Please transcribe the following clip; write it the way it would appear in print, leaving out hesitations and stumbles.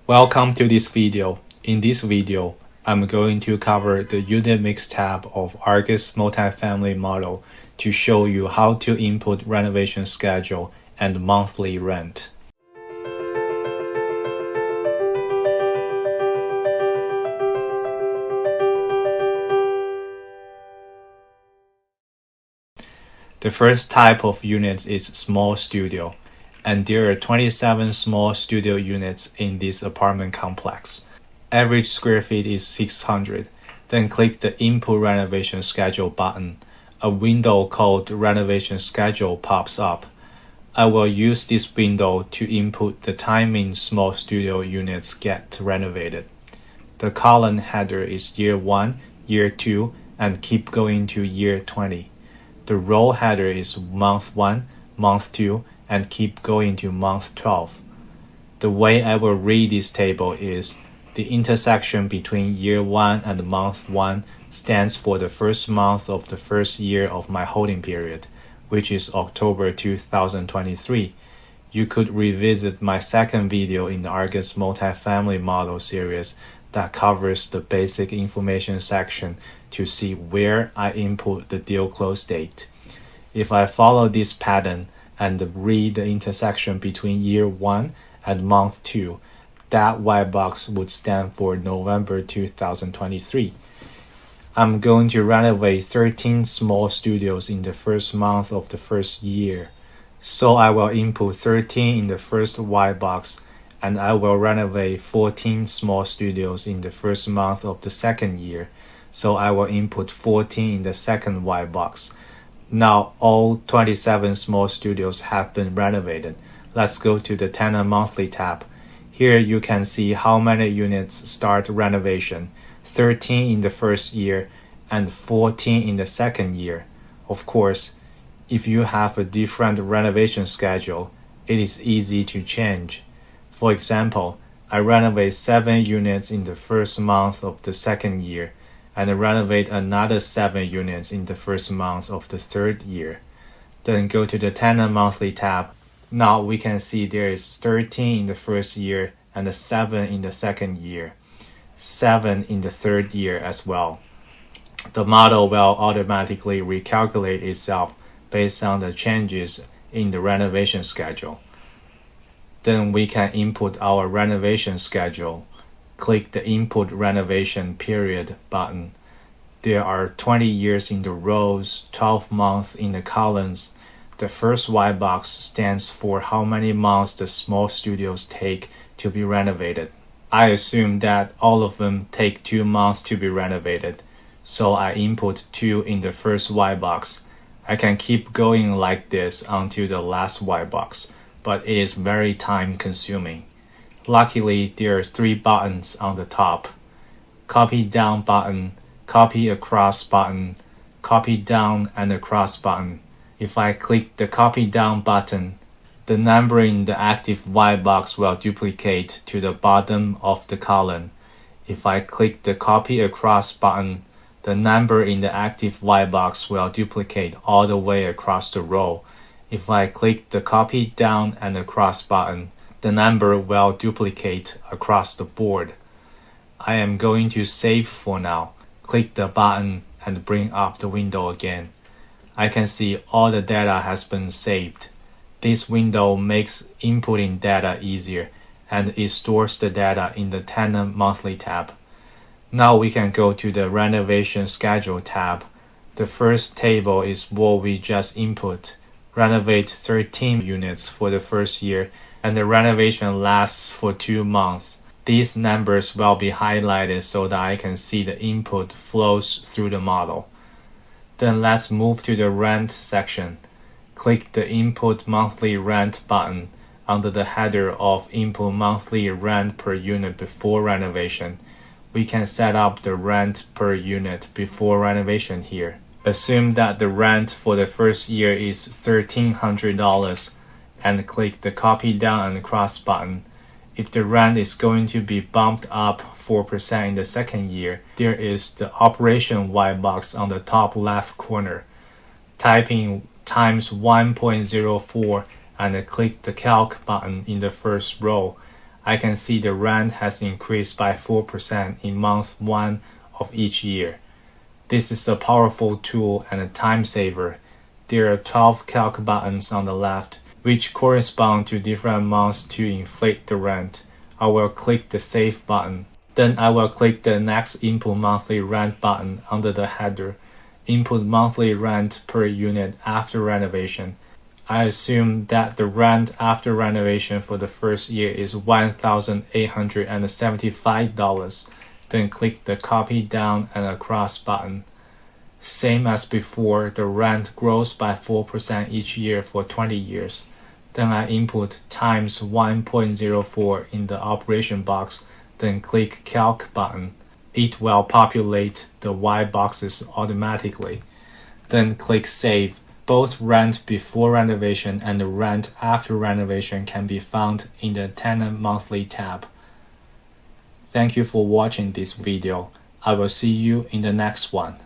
Welcome to this video. In this video, I'm going to cover the Unit Mix tab of ARGUS Multifamily model to show you how to input renovation schedule and monthly rent. The first type of units is small studio, and there are 27 small studio units in this apartment complex. Average square feet is 600. Then click the Input Renovation Schedule button. A window called Renovation Schedule pops up. I will use this window to input the timing small studio units get renovated. The column header is year 1, year 2, and keep going to year 20. The row header is month 1, month 2, and keep going to month 12. The way I will read this table is the intersection between year 1 and month 1 stands for the first month of the first year of my holding period, which is October 2023. You could revisit my second video in the ARGUS Multifamily Model series that covers the basic information section to see where I input the deal close date. If I follow this pattern and read the intersection between year 1 and month 2, that white box would stand for November 2023. I'm going to renovate 13 small studios in the first month of the first year. So I will input 13 in the first white box, and I will renovate 14 small studios in the first month of the second year. So I will input 14 in the second white box. Now all 27 small studios have been renovated. Let's go to the Tenant Monthly tab. Here you can see how many units start renovation, 13 in the first year and 14 in the second year. Of course, if you have a different renovation schedule, it is easy to change. For example, I renovate 7 units in the first month of the second year and renovate another 7 units in the first month of the third year. Then go to the Tenant Monthly tab. Now we can see there is 13 in the first year and 7 in the second year, 7 in the third year as well. The model will automatically recalculate itself based on the changes in the renovation schedule. Then we can input our renovation schedule. Click the Input Renovation Period button. There are 20 years in the rows, 12 months in the columns. The first white box stands for how many months the small studios take to be renovated. I assume that all of them take 2 months to be renovated, so I input 2 in the first white box. I can keep going like this until the last white box, but it is very time consuming. Luckily, there are 3 buttons on the top. Copy down button, copy across button, copy down and across button. If I click the copy down button, the number in the active white box will duplicate to the bottom of the column. If I click the copy across button, the number in the active white box will duplicate all the way across the row. If I click the copy down and across button, the number will duplicate across the board. I am going to save for now. Click the button and bring up the window again. I can see all the data has been saved. This window makes inputting data easier, and it stores the data in the Tenant Monthly tab. Now we can go to the Renovation Schedule tab. The first table is what we just input. Renovate 13 units for the first year, and the renovation lasts for 2 months. These numbers will be highlighted so that I can see the input flows through the model. Then let's move to the Rent section. Click the Input Monthly Rent button under the header of Input Monthly Rent per unit before renovation. We can set up the rent per unit before renovation here. Assume that the rent for the first year is $1,300 and click the Copy Down and Across button. If the rent is going to be bumped up 4% in the second year, there is the Operation white box on the top left corner. Type in times 1.04 and click the Calc button in the first row. I can see the rent has increased by 4% in month 1 of each year. This is a powerful tool and a time saver. There are 12 calc buttons on the left, which correspond to different amounts to inflate the rent. I will click the Save button. Then I will click the Next Input Monthly Rent button under the header. Input monthly rent per unit after renovation. I assume that the rent after renovation for the first year is $1,875. Then click the Copy Down and Across button. Same as before, the rent grows by 4% each year for 20 years. Then I input times 1.04 in the operation box, then click Calc button. It will populate the Y boxes automatically. Then click Save. Both rent before renovation and the rent after renovation can be found in the Tenant Monthly tab. Thank you for watching this video. I will see you in the next one.